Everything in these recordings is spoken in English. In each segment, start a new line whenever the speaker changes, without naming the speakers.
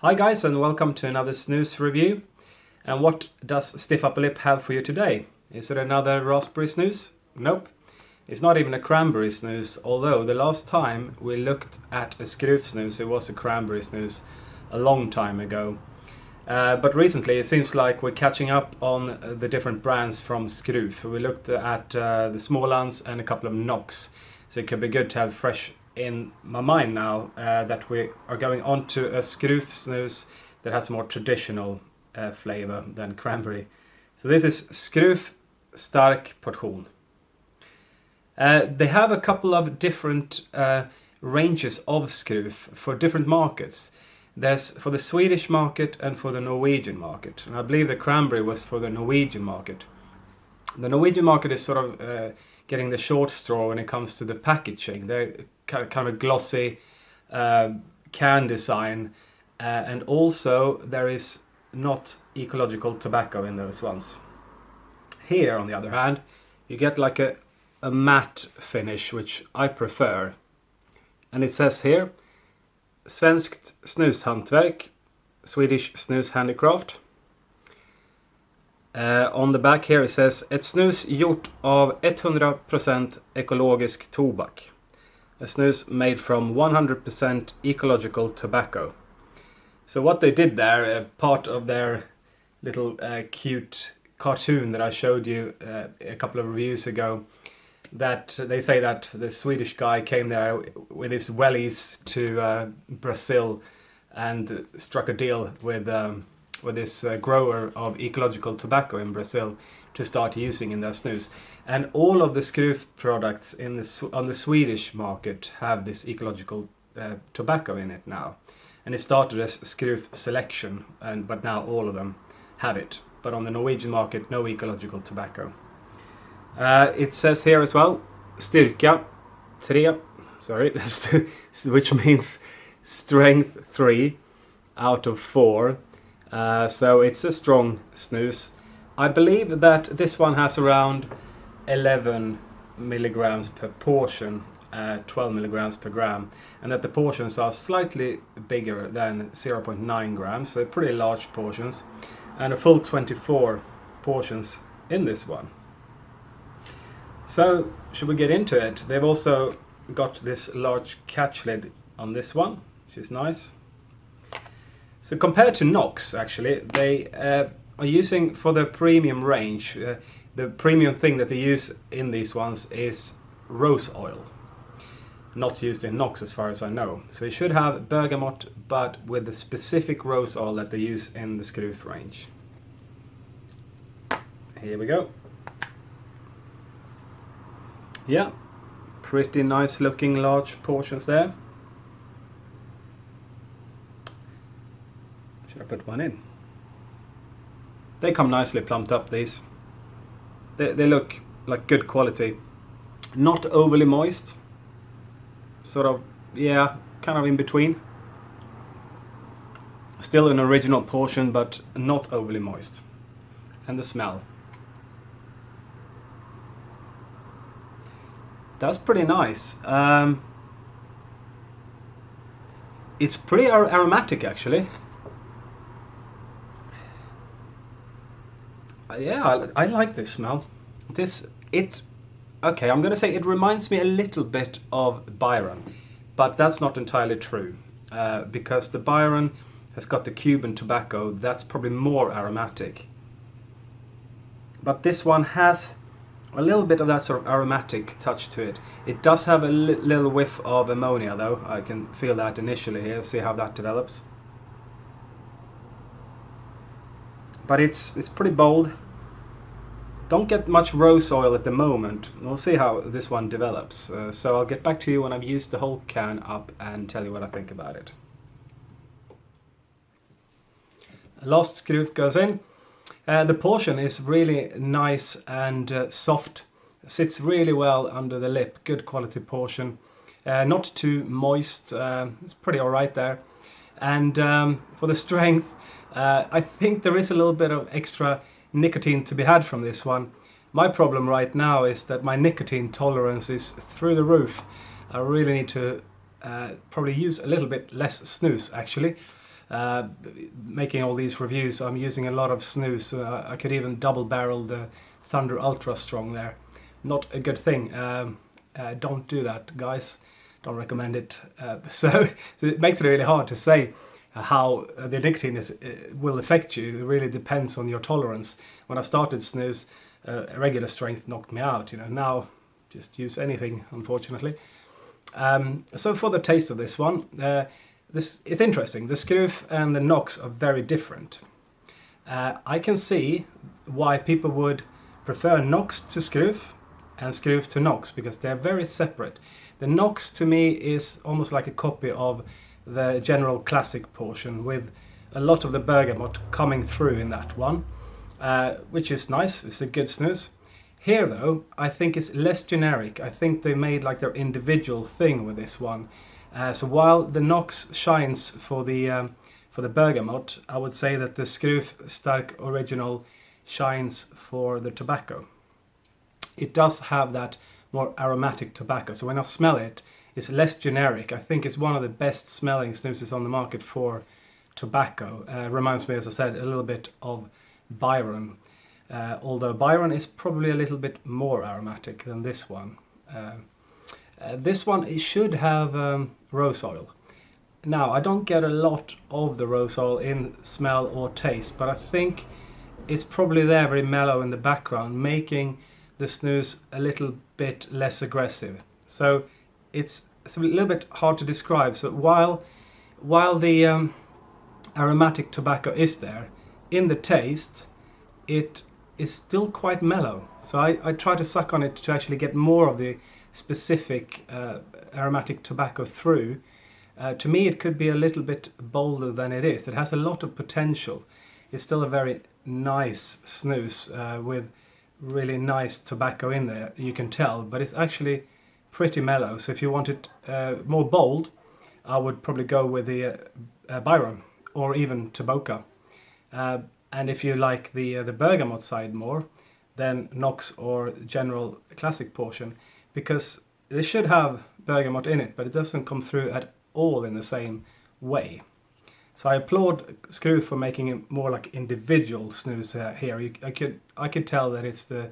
Hi guys, and welcome to another snus review. And what does Stiff Upper Lip have for you today? Is it another raspberry snus? Nope. It's not even a cranberry snus, although the last time we looked at a Skruf snus, it was a cranberry snus a long time ago. But recently it seems like we're catching up on the different brands from Skruf. We looked at the small ones and a couple of Nox, so it could be good to have fresh in my mind now that we are going on to a Skruf snus that has more traditional flavor than cranberry. So this is Skruf Stark Portion. They have a couple of different ranges of Skruf for different markets. There's for the Swedish market and for the Norwegian market. And I believe the cranberry was for the Norwegian market. The Norwegian market is sort of getting the short straw when it comes to the packaging. They're kind of a glossy can design, and also there is not ecological tobacco in those ones. Here, on the other hand, you get like a matte finish, which I prefer. And it says here, Svenskt snushantverk, Swedish snus handicraft. On the back here it says ett snus gjort av 100% ekologisk tobak. A snus made from 100% ecological tobacco. So what they did there, part of their little cute cartoon that I showed you a couple of reviews ago, that they say that the Swedish guy came there with his wellies to Brazil and struck a deal with this grower of ecological tobacco in Brazil to start using in their snus. And all of the Skruf products on the Swedish market have this ecological tobacco in it now. And it started as Skruf Selection, but now all of them have it. But on the Norwegian market, no ecological tobacco. It says here as well, styrka 3, which means strength 3 out of 4. So it's a strong snus. I believe that this one has around 11 milligrams per portion, 12 milligrams per gram, and that the portions are slightly bigger than 0.9 grams, so pretty large portions, and a full 24 portions in this one. So, should we get into it? They've also got this large catch lid on this one, which is nice. So compared to Nox, actually, they are using for the premium range, the premium thing that they use in these ones is rose oil. Not used in Nox as far as I know. So you should have bergamot, but with the specific rose oil that they use in the Skruf range. Here we go. Yeah, pretty nice looking large portions there. Should I put one in? They come nicely plumped up, these. They look like good quality. Not overly moist. Sort of, yeah, kind of in between. Still an original portion, but not overly moist. And the smell. That's pretty nice. It's pretty aromatic, actually. Yeah, I like this smell. Okay, I'm gonna say it reminds me a little bit of Byron, but that's not entirely true, because the Byron has got the Cuban tobacco. That's probably more aromatic. But this one has a little bit of that sort of aromatic touch to it. It does have a little whiff of ammonia, though. I can feel that initially here. See how that develops. But it's pretty bold. Don't get much rose oil at the moment. We'll see how this one develops. So I'll get back to you when I've used the whole can up and tell you what I think about it. Last Skruf goes in. The portion is really nice and soft. Sits really well under the lip. Good quality portion. Not too moist. It's pretty alright there. And for the strength, I think there is a little bit of extra nicotine to be had from this one. My problem right now is that my nicotine tolerance is through the roof. I really need to probably use a little bit less snus, actually. making all these reviews. I'm using a lot of snus. I could even double barrel the Thunder Ultra Strong there. Not a good thing. Don't do that, guys. Don't recommend it. So it makes it really hard to say how the nicotine will affect you. It really depends on your tolerance. When I started snus, a regular strength knocked me out. Now just use anything, unfortunately. So for the taste of this one, it's interesting. The Skruf and the Nox are very different. I can see why people would prefer Nox to Skruf and Skruf to Nox, because they're very separate. The Nox to me is almost like a copy of the general classic portion, with a lot of the bergamot coming through in that one, which is nice. It's a good snus. Here though, I think it's less generic. I think they made like their individual thing with this one. So while the Nox shines for the bergamot, I would say that the Skruf Stark Original shines for the tobacco. It does have that more aromatic tobacco, so when I smell it, it's less generic. I think it's one of the best smelling snuses on the market for tobacco. Reminds me, as I said, a little bit of Byron, although Byron is probably a little bit more aromatic than this one. This one, it should have rose oil. Now, I don't get a lot of the rose oil in smell or taste, but I think it's probably there very mellow in the background, making the snus a little bit less aggressive. So it's a little bit hard to describe. So while the aromatic tobacco is there, in the taste, it is still quite mellow. So I try to suck on it to actually get more of the specific aromatic tobacco through. To me, it could be a little bit bolder than it is. It has a lot of potential. It's still a very nice snus with really nice tobacco in there, you can tell, but it's actually pretty mellow. So if you want it more bold, I would probably go with the Byron or even Toboka. And if you like the bergamot side more, then Nox or General Classic Portion, because they should have bergamot in it, but it doesn't come through at all in the same way. So I applaud Skruf for making it more like individual snus here. I could tell that it's the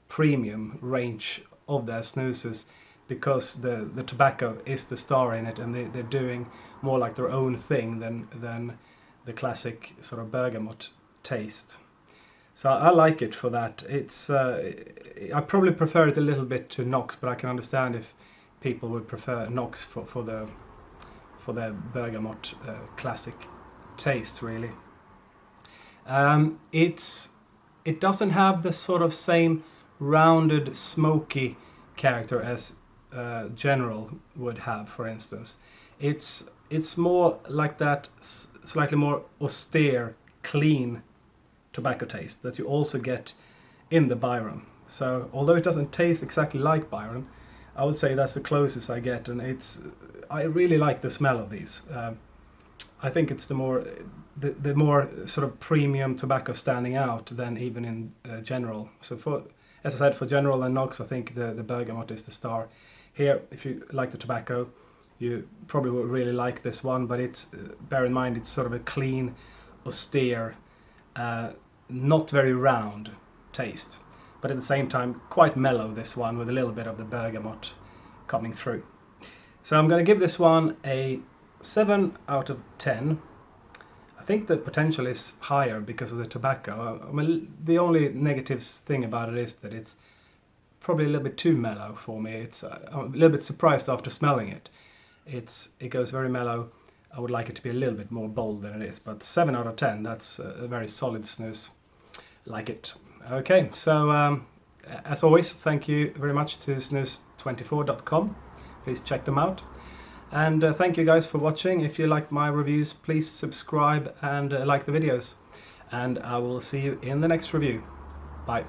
premium range of their snuses, because the tobacco is the star in it, and they're doing more like their own thing than the classic sort of bergamot taste. So I like it for that. It's I probably prefer it a little bit to Nox, but I can understand if people would prefer Nox for the bergamot classic taste, really. It doesn't have the sort of same rounded smoky character as General would have, for instance. It's more like that slightly more austere, clean tobacco taste that you also get in the Byron. So although it doesn't taste exactly like Byron, I would say that's the closest I get, and I really like the smell of these. I think it's the more sort of premium tobacco standing out than even in General. So as I said, for General and Nox, I think the bergamot is the star. Here, if you like the tobacco, you probably will really like this one, but it's bear in mind it's sort of a clean, austere, not very round taste, but at the same time quite mellow, this one, with a little bit of the bergamot coming through. So I'm going to give this one a 7 out of 10. I think the potential is higher because of the tobacco. The only negative thing about it is that it's probably a little bit too mellow for me. I'm a little bit surprised after smelling it. It goes very mellow. I would like it to be a little bit more bold than it is, but 7 out of 10, that's a very solid snus. Like it. Okay, so as always, thank you very much to snus24.com. Please check them out. And thank you guys for watching. If you like my reviews, please subscribe and like the videos. And I will see you in the next review. Bye.